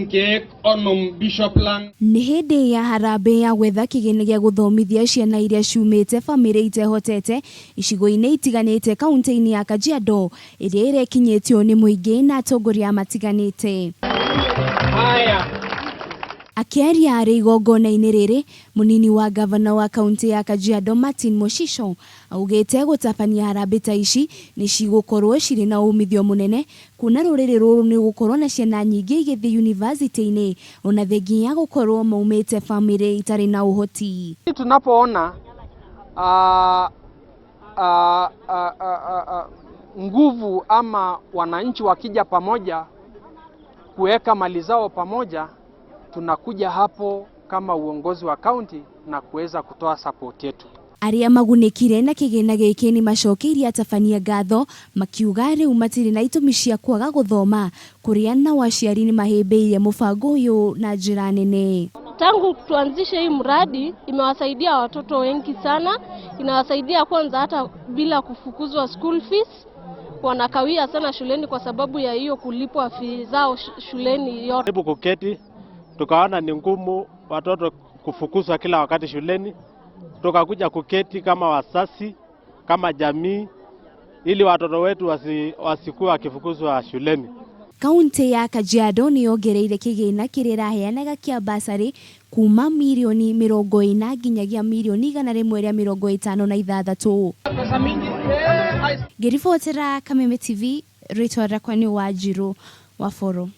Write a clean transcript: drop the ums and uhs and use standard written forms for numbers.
Ngek onum Bishop Lang. Nĩ hĩndĩ ya harambĩ ya gwetha kĩgĩna gĩa gũthomithia ciana iria ciumĩte famĩlĩ itehotete icigo-inĩ itiganĩte kaunti-inĩ ya Kajiado ĩrĩa ĩrekinyĩtio nĩ mũingĩ na atongoria matiganĩte. Akĩaria arĩ igongona-inĩ rĩrĩ, mũnini wa gavana wa kaunti ya Kajiado Martin Moshisho augĩte gũtabania harambĩ ta ici nĩ cigũkorwo cirĩ na umithio mũnene kuna rũrĩrĩ rũrũ nĩ gũkorwo na ciana nyingĩ igĩthiĩ university-inĩ ona thengia ya gũkorwo maumĩte famĩlĩ itarĩ na ũhoti. Tunapoona nguvu ama wananchi wakija pamoja kuweka mali zao pamoja, tunakuja hapo kama uongozi wa kaunti na kuweza kutoa support yetu. Arĩa magunĩkire na kĩgĩna gĩkĩ nĩ macokeirie atabania ngatho makiuga rĩu matirĩ na itũmi cia kwaga gũthoma kũrĩa na waciari nĩ mahĩmbĩirie mũbango ũyũ na njĩra nene. Tangu tuanzishe hii mradi imewasaidia watoto wengi sana, inawasaidia kwanza hata bila kufukuzwa school fees, wanakawia sana shuleni kwa sababu ya hiyo kulipwa fees zao shuleni yote. Hebu kuketi tukaona ni ngumu watoto kufukuzwa kila wakati shuleni, tukakuja kuketi kama wasasi, kama jamii, ili watoto wetu wasikuwe wakifukuzwa shuleni. Kaunti ya Kajiado nĩ yongereire kĩgĩna kĩrĩa ĩraheanaga kĩa basarĩ kuma mirioni 40 nginyagia mirioni 156. Ngĩribotera Kameme TV, rĩtwa rĩakwa nĩ Wanjiru Waforo.